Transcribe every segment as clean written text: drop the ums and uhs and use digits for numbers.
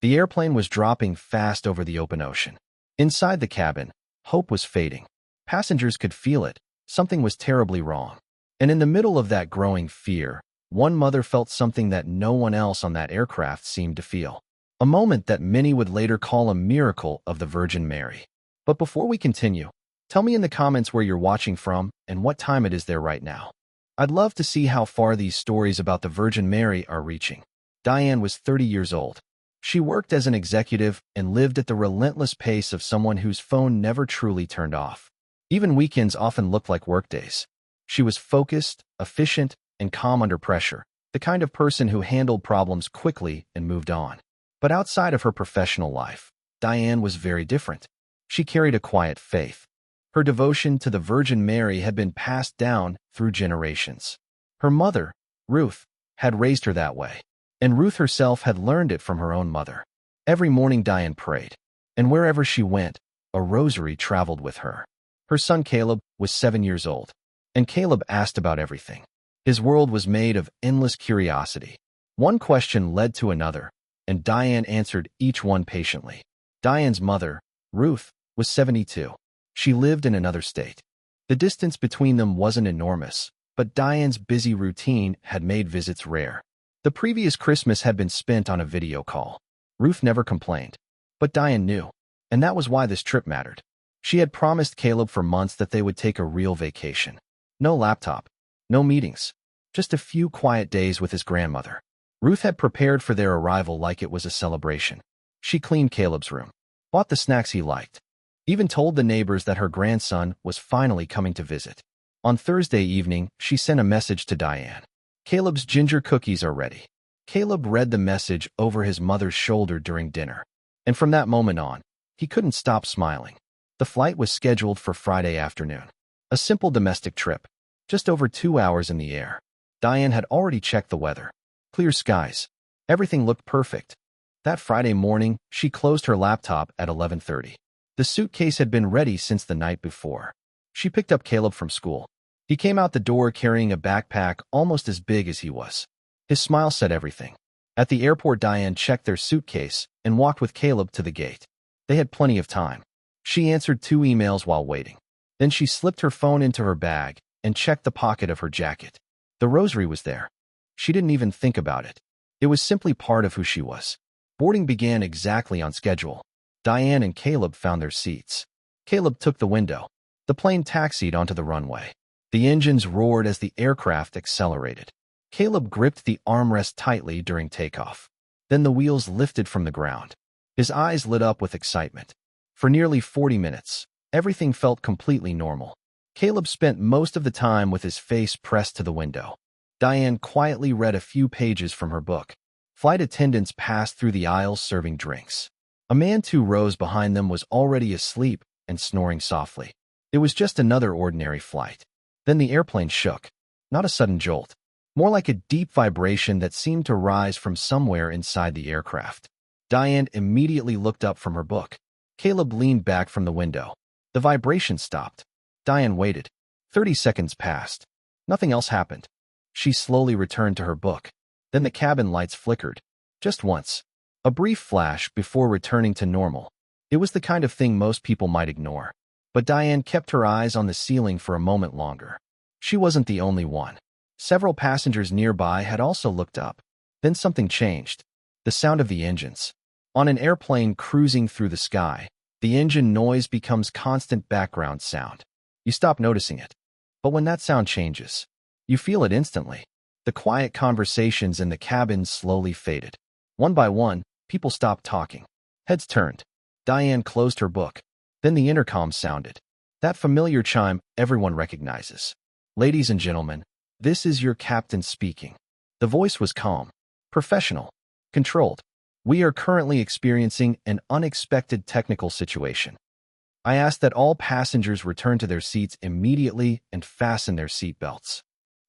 The airplane was dropping fast over the open ocean. Inside the cabin, hope was fading. Passengers could feel it. Something was terribly wrong. And in the middle of that growing fear, one mother felt something that no one else on that aircraft seemed to feel. A moment that many would later call a miracle of the Virgin Mary. But before we continue, tell me in the comments where you're watching from and what time it is there right now. I'd love to see how far these stories about the Virgin Mary are reaching. Diane was 30 years old. She worked as an executive and lived at the relentless pace of someone whose phone never truly turned off. Even weekends often looked like workdays. She was focused, efficient, and calm under pressure, the kind of person who handled problems quickly and moved on. But outside of her professional life, Diane was very different. She carried a quiet faith. Her devotion to the Virgin Mary had been passed down through generations. Her mother, Ruth, had raised her that way, and Ruth herself had learned it from her own mother. Every morning Diane prayed, and wherever she went, a rosary traveled with her. Her son Caleb was 7 years old, and Caleb asked about everything. His world was made of endless curiosity. One question led to another, and Diane answered each one patiently. Diane's mother, Ruth, was 72. She lived in another state. The distance between them wasn't enormous, but Diane's busy routine had made visits rare. The previous Christmas had been spent on a video call. Ruth never complained, but Diane knew, and that was why this trip mattered. She had promised Caleb for months that they would take a real vacation. No laptop, no meetings, just a few quiet days with his grandmother. Ruth had prepared for their arrival like it was a celebration. She cleaned Caleb's room, bought the snacks he liked, even told the neighbors that her grandson was finally coming to visit. On Thursday evening, she sent a message to Diane. Caleb's ginger cookies are ready. Caleb read the message over his mother's shoulder during dinner, and from that moment on, he couldn't stop smiling. The flight was scheduled for Friday afternoon. A simple domestic trip, just over 2 hours in the air. Diane had already checked the weather. Clear skies. Everything looked perfect. That Friday morning, she closed her laptop at 11:30. The suitcase had been ready since the night before. She picked up Caleb from school. He came out the door carrying a backpack almost as big as he was. His smile said everything. At the airport, Diane checked their suitcase and walked with Caleb to the gate. They had plenty of time. She answered 2 emails while waiting. Then she slipped her phone into her bag and checked the pocket of her jacket. The rosary was there. She didn't even think about it. It was simply part of who she was. Boarding began exactly on schedule. Diane and Caleb found their seats. Caleb took the window. The plane taxied onto the runway. The engines roared as the aircraft accelerated. Caleb gripped the armrest tightly during takeoff. Then the wheels lifted from the ground. His eyes lit up with excitement. For nearly 40 minutes, everything felt completely normal. Caleb spent most of the time with his face pressed to the window. Diane quietly read a few pages from her book. Flight attendants passed through the aisles serving drinks. A man 2 rows behind them was already asleep and snoring softly. It was just another ordinary flight. Then the airplane shook. Not a sudden jolt, more like a deep vibration that seemed to rise from somewhere inside the aircraft. Diane immediately looked up from her book. Caleb leaned back from the window. The vibration stopped. Diane waited. 30 seconds passed. Nothing else happened. She slowly returned to her book. Then the cabin lights flickered. Just once. A brief flash before returning to normal. It was the kind of thing most people might ignore. But Diane kept her eyes on the ceiling for a moment longer. She wasn't the only one. Several passengers nearby had also looked up. Then something changed. The sound of the engines. On an airplane cruising through the sky, the engine noise becomes constant background sound. You stop noticing it. But when that sound changes, you feel it instantly. The quiet conversations in the cabin slowly faded. One by one, people stopped talking. Heads turned. Diane closed her book. Then the intercom sounded. That familiar chime everyone recognizes. Ladies and gentlemen, this is your captain speaking. The voice was calm, professional, controlled. We are currently experiencing an unexpected technical situation. I ask that all passengers return to their seats immediately and fasten their seatbelts.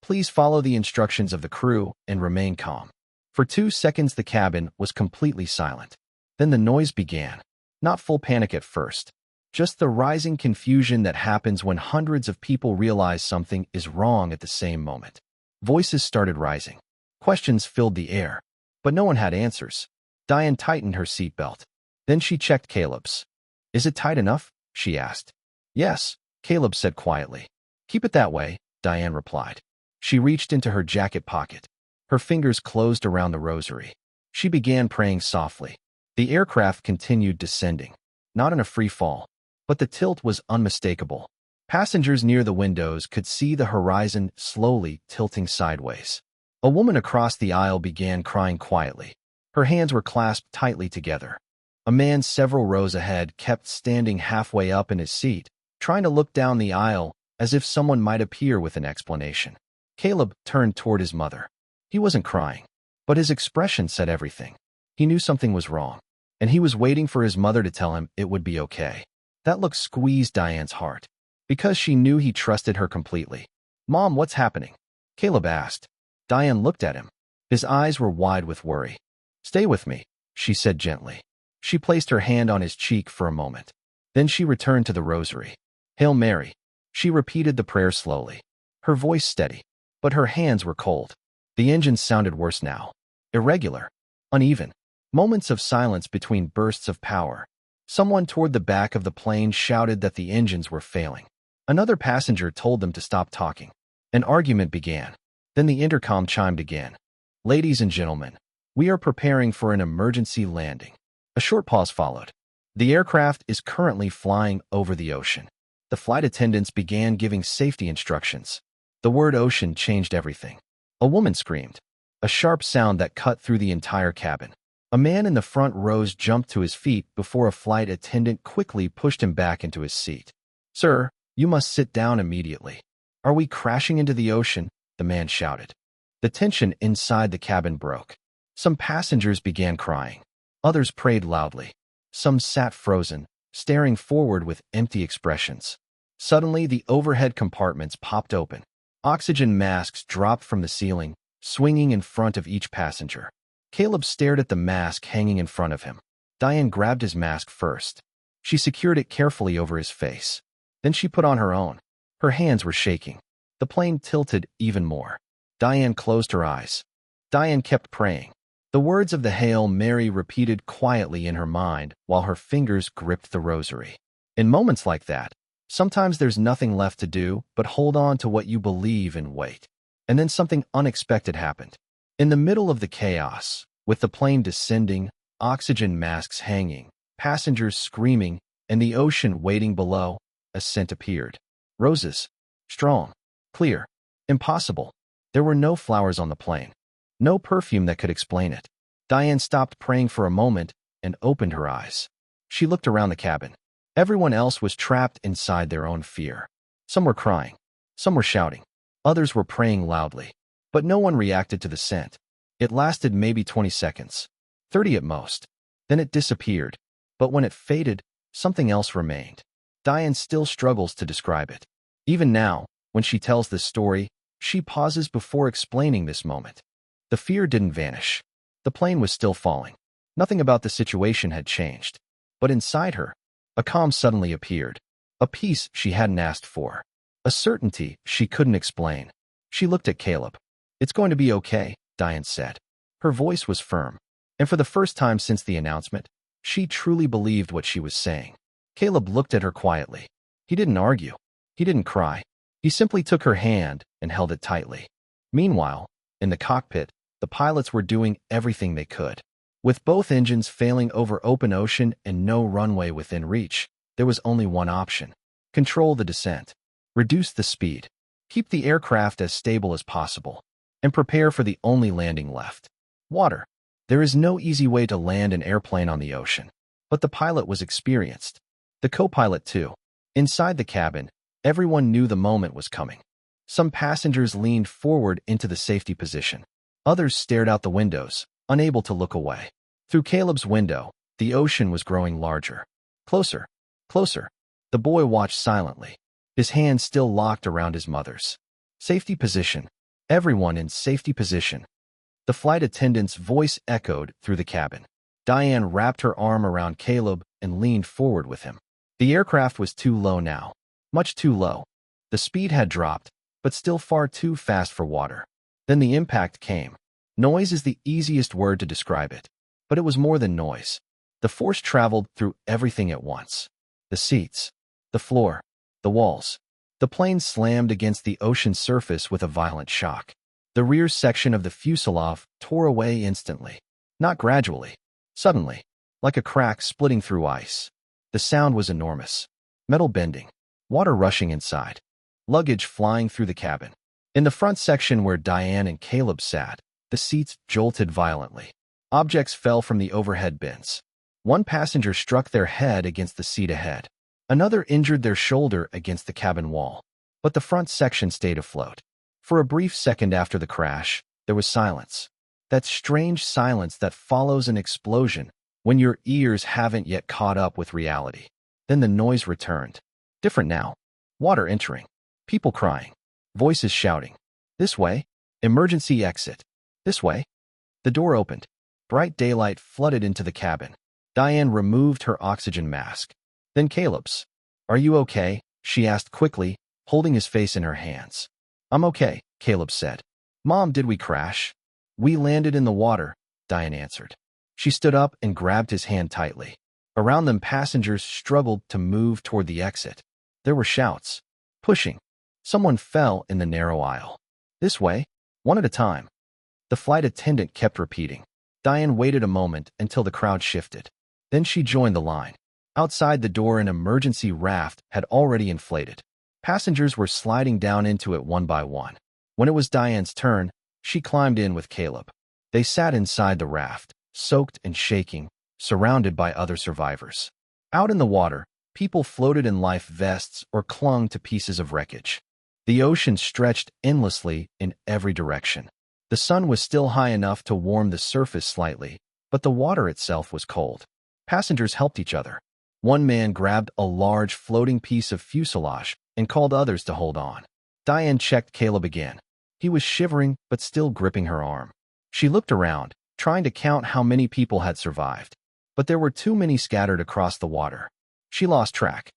Please follow the instructions of the crew and remain calm. For 2 seconds, the cabin was completely silent. Then the noise began. Not full panic at first. Just the rising confusion that happens when hundreds of people realize something is wrong at the same moment. Voices started rising. Questions filled the air, but no one had answers. Diane tightened her seatbelt. Then she checked Caleb's. Is it tight enough? She asked. Yes, Caleb said quietly. Keep it that way, Diane replied. She reached into her jacket pocket. Her fingers closed around the rosary. She began praying softly. The aircraft continued descending, not in a free fall, but the tilt was unmistakable. Passengers near the windows could see the horizon slowly tilting sideways. A woman across the aisle began crying quietly. Her hands were clasped tightly together. A man several rows ahead kept standing halfway up in his seat, trying to look down the aisle as if someone might appear with an explanation. Caleb turned toward his mother. He wasn't crying, but his expression said everything. He knew something was wrong, and he was waiting for his mother to tell him it would be okay. That look squeezed Diane's heart, because she knew he trusted her completely. Mom, what's happening? Caleb asked. Diane looked at him. His eyes were wide with worry. Stay with me, she said gently. She placed her hand on his cheek for a moment. Then she returned to the rosary. Hail Mary. She repeated the prayer slowly. Her voice steady, but her hands were cold. The engine sounded worse now. Irregular. Uneven. Moments of silence between bursts of power. Someone toward the back of the plane shouted that the engines were failing. Another passenger told them to stop talking. An argument began. Then the intercom chimed again. Ladies and gentlemen, we are preparing for an emergency landing. A short pause followed. The aircraft is currently flying over the ocean. The flight attendants began giving safety instructions. The word ocean changed everything. A woman screamed. A sharp sound that cut through the entire cabin. A man in the front rows jumped to his feet before a flight attendant quickly pushed him back into his seat. Sir, you must sit down immediately. Are we crashing into the ocean? The man shouted. The tension inside the cabin broke. Some passengers began crying. Others prayed loudly. Some sat frozen, staring forward with empty expressions. Suddenly, the overhead compartments popped open. Oxygen masks dropped from the ceiling, swinging in front of each passenger. Caleb stared at the mask hanging in front of him. Diane grabbed his mask first. She secured it carefully over his face. Then she put on her own. Her hands were shaking. The plane tilted even more. Diane closed her eyes. Diane kept praying. The words of the Hail Mary repeated quietly in her mind while her fingers gripped the rosary. In moments like that, sometimes there's nothing left to do but hold on to what you believe and wait. And then something unexpected happened. In the middle of the chaos, with the plane descending, oxygen masks hanging, passengers screaming, and the ocean waiting below, a scent appeared. Roses. Strong. Clear. Impossible. There were no flowers on the plane. No perfume that could explain it. Diane stopped praying for a moment and opened her eyes. She looked around the cabin. Everyone else was trapped inside their own fear. Some were crying. Some were shouting. Others were praying loudly. But no one reacted to the scent. It lasted maybe 20 seconds. 30 at most. Then it disappeared. But when it faded, something else remained. Diane still struggles to describe it. Even now, when she tells this story, she pauses before explaining this moment. The fear didn't vanish. The plane was still falling. Nothing about the situation had changed. But inside her, a calm suddenly appeared. A peace she hadn't asked for. A certainty she couldn't explain. She looked at Caleb. It's going to be okay, Diane said. Her voice was firm. And for the first time since the announcement, she truly believed what she was saying. Caleb looked at her quietly. He didn't argue. He didn't cry. He simply took her hand and held it tightly. Meanwhile, in the cockpit, the pilots were doing everything they could. With both engines failing over open ocean and no runway within reach, there was only one option. Control the descent. Reduce the speed. Keep the aircraft as stable as possible. And prepare for the only landing left. Water. There is no easy way to land an airplane on the ocean. But the pilot was experienced. The co-pilot too. Inside the cabin, everyone knew the moment was coming. Some passengers leaned forward into the safety position. Others stared out the windows, unable to look away. Through Caleb's window, the ocean was growing larger. Closer. Closer. The boy watched silently, his hands still locked around his mother's. Safety position. Everyone in safety position. The flight attendant's voice echoed through the cabin. Diane wrapped her arm around Caleb and leaned forward with him. The aircraft was too low now. Much too low. The speed had dropped, but still far too fast for water. Then the impact came. Noise is the easiest word to describe it. But it was more than noise. The force traveled through everything at once. The seats, the floor, the walls. The plane slammed against the ocean surface with a violent shock. The rear section of the fuselage tore away instantly. Not gradually. Suddenly. Like a crack splitting through ice. The sound was enormous. Metal bending. Water rushing inside. Luggage flying through the cabin. In the front section where Diane and Caleb sat, the seats jolted violently. Objects fell from the overhead bins. One passenger struck their head against the seat ahead. Another injured their shoulder against the cabin wall. But the front section stayed afloat. For a brief second after the crash, there was silence. That strange silence that follows an explosion when your ears haven't yet caught up with reality. Then the noise returned. Different now. Water entering. People crying. Voices shouting. This way. Emergency exit. This way. The door opened. Bright daylight flooded into the cabin. Diane removed her oxygen mask. Then Caleb's. Are you okay? She asked quickly, holding his face in her hands. I'm okay, Caleb said. Mom, did we crash? We landed in the water, Diane answered. She stood up and grabbed his hand tightly. Around them, passengers struggled to move toward the exit. There were shouts. Pushing. Someone fell in the narrow aisle. This way, one at a time. The flight attendant kept repeating. Diane waited a moment until the crowd shifted. Then she joined the line. Outside the door, an emergency raft had already inflated. Passengers were sliding down into it one by one. When it was Diane's turn, she climbed in with Caleb. They sat inside the raft, soaked and shaking, surrounded by other survivors. Out in the water, people floated in life vests or clung to pieces of wreckage. The ocean stretched endlessly in every direction. The sun was still high enough to warm the surface slightly, but the water itself was cold. Passengers helped each other. One man grabbed a large floating piece of fuselage and called others to hold on. Diane checked Caleb again. He was shivering but still gripping her arm. She looked around, trying to count how many people had survived. But there were too many scattered across the water. She lost track.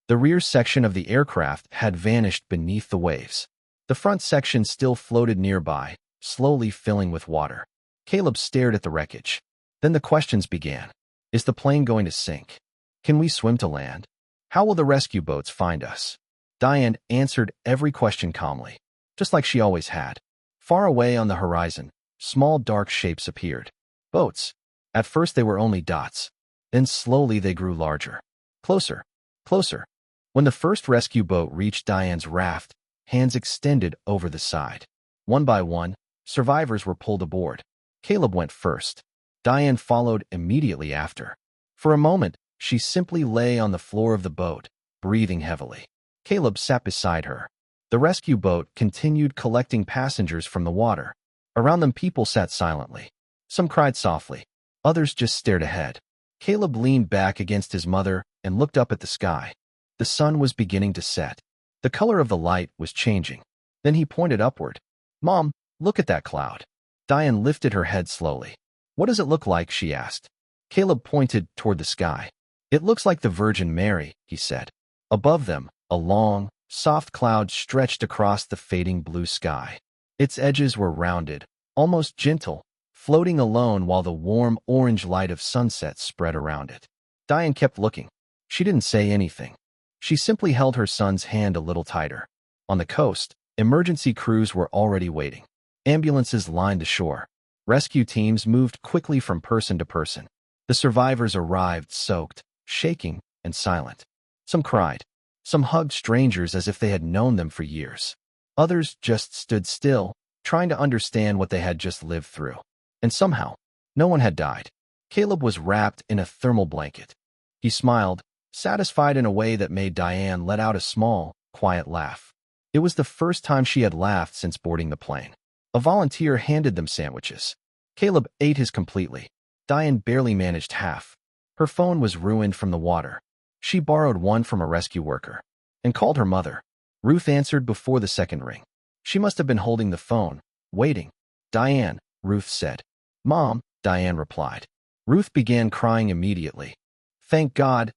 The rear section of the aircraft had vanished beneath the waves. The front section still floated nearby, slowly filling with water. Caleb stared at the wreckage. Then the questions began. Is the plane going to sink? Can we swim to land? How will the rescue boats find us? Diane answered every question calmly, just like she always had. Far away on the horizon, small dark shapes appeared. Boats. At first they were only dots. Then slowly they grew larger. Closer. Closer. When the first rescue boat reached Diane's raft, hands extended over the side. One by one, survivors were pulled aboard. Caleb went first. Diane followed immediately after. For a moment, she simply lay on the floor of the boat, breathing heavily. Caleb sat beside her. The rescue boat continued collecting passengers from the water. Around them, people sat silently. Some cried softly. Others just stared ahead. Caleb leaned back against his mother and looked up at the sky. The sun was beginning to set. The color of the light was changing. Then he pointed upward. Mom, look at that cloud. Diane lifted her head slowly. What does it look like? She asked. Caleb pointed toward the sky. It looks like the Virgin Mary, he said. Above them, a long, soft cloud stretched across the fading blue sky. Its edges were rounded, almost gentle, floating alone while the warm orange light of sunset spread around it. Diane kept looking. She didn't say anything. She simply held her son's hand a little tighter. On the coast, emergency crews were already waiting. Ambulances lined the shore. Rescue teams moved quickly from person to person. The survivors arrived soaked, shaking, and silent. Some cried. Some hugged strangers as if they had known them for years. Others just stood still, trying to understand what they had just lived through. And somehow, no one had died. Caleb was wrapped in a thermal blanket. He smiled, satisfied in a way that made Diane let out a small, quiet laugh. It was the first time she had laughed since boarding the plane. A volunteer handed them sandwiches. Caleb ate his completely. Diane barely managed half. Her phone was ruined from the water. She borrowed one from a rescue worker and called her mother. Ruth answered before the second ring. She must have been holding the phone, waiting. Diane, Ruth said. Mom, Diane replied. Ruth began crying immediately. Thank God,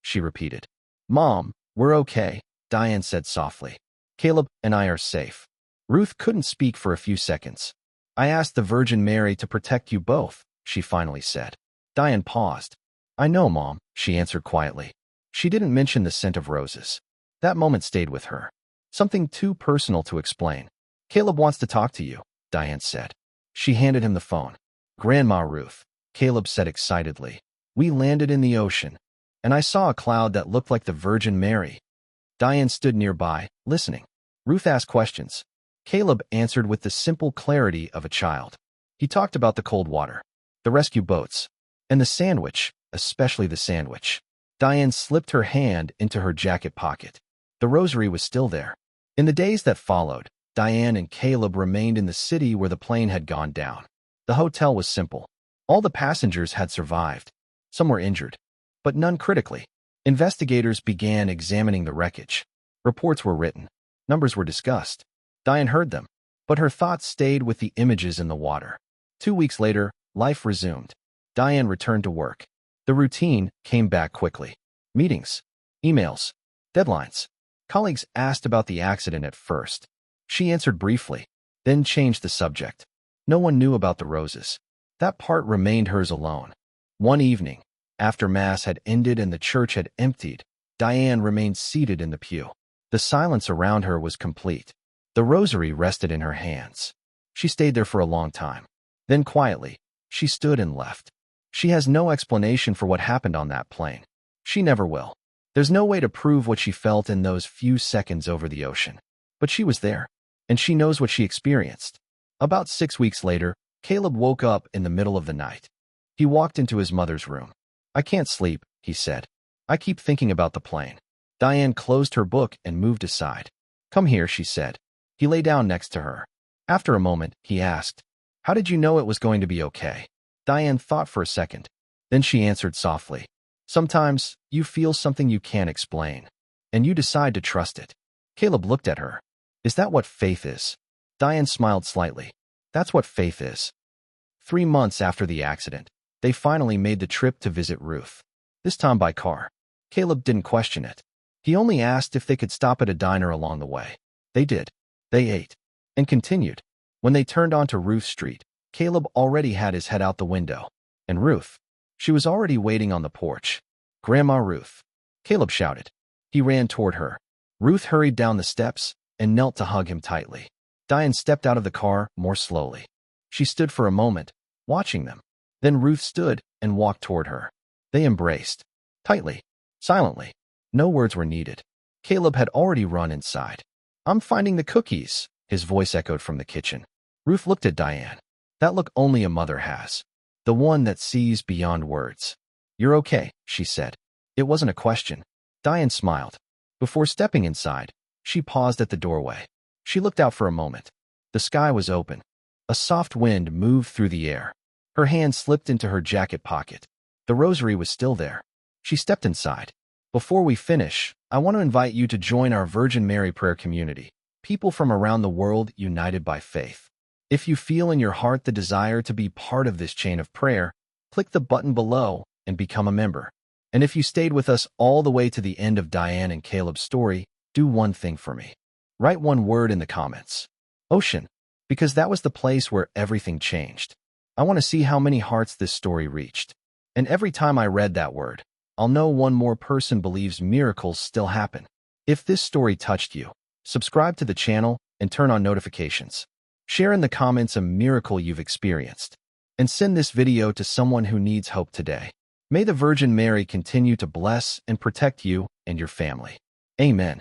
she repeated. Mom, we're okay, Diane said softly. Caleb and I are safe. Ruth couldn't speak for a few seconds. I asked the Virgin Mary to protect you both, she finally said. Diane paused. I know, Mom, she answered quietly. She didn't mention the scent of roses. That moment stayed with her. Something too personal to explain. Caleb wants to talk to you, Diane said. She handed him the phone. Grandma Ruth, Caleb said excitedly. We landed in the ocean, and I saw a cloud that looked like the Virgin Mary. Diane stood nearby, listening. Ruth asked questions. Caleb answered with the simple clarity of a child. He talked about the cold water, the rescue boats, and the sandwich, especially the sandwich. Diane slipped her hand into her jacket pocket. The rosary was still there. In the days that followed, Diane and Caleb remained in the city where the plane had gone down. The hotel was simple. All the passengers had survived. Some were injured, but none critically. Investigators began examining the wreckage. Reports were written. Numbers were discussed. Diane heard them, but her thoughts stayed with the images in the water. 2 weeks later, life resumed. Diane returned to work. The routine came back quickly. Meetings, emails, deadlines. Colleagues asked about the accident at first. She answered briefly, then changed the subject. No one knew about the roses. That part remained hers alone. One evening, after Mass had ended and the church had emptied, Diane remained seated in the pew. The silence around her was complete. The rosary rested in her hands. She stayed there for a long time. Then quietly, she stood and left. She has no explanation for what happened on that plane. She never will. There's no way to prove what she felt in those few seconds over the ocean. But she was there, and she knows what she experienced. About 6 weeks later, Caleb woke up in the middle of the night. He walked into his mother's room. I can't sleep, he said. I keep thinking about the plane. Diane closed her book and moved aside. Come here, she said. He lay down next to her. After a moment, he asked, How did you know it was going to be okay? Diane thought for a second. Then she answered softly, Sometimes you feel something you can't explain, and you decide to trust it. Caleb looked at her. Is that what faith is? Diane smiled slightly. That's what faith is. 3 months after the accident, they finally made the trip to visit Ruth. This time by car. Caleb didn't question it. He only asked if they could stop at a diner along the way. They did. They ate and continued. When they turned onto Ruth Street, Caleb already had his head out the window. And Ruth, she was already waiting on the porch. Grandma Ruth, Caleb shouted. He ran toward her. Ruth hurried down the steps and knelt to hug him tightly. Diane stepped out of the car more slowly. She stood for a moment, watching them. Then Ruth stood and walked toward her. They embraced. Tightly. Silently. No words were needed. Caleb had already run inside. I'm finding the cookies, his voice echoed from the kitchen. Ruth looked at Diane. That look only a mother has. The one that sees beyond words. You're okay, she said. It wasn't a question. Diane smiled. Before stepping inside, she paused at the doorway. She looked out for a moment. The sky was open. A soft wind moved through the air. Her hand slipped into her jacket pocket. The rosary was still there. She stepped inside. Before we finish, I want to invite you to join our Virgin Mary prayer community, people from around the world united by faith. If you feel in your heart the desire to be part of this chain of prayer, click the button below and become a member. And if you stayed with us all the way to the end of Diane and Caleb's story, do one thing for me. Write one word in the comments. Ocean, because that was the place where everything changed. I want to see how many hearts this story reached. And every time I read that word, I'll know one more person believes miracles still happen. If this story touched you, subscribe to the channel and turn on notifications. Share in the comments a miracle you've experienced. And send this video to someone who needs hope today. May the Virgin Mary continue to bless and protect you and your family. Amen.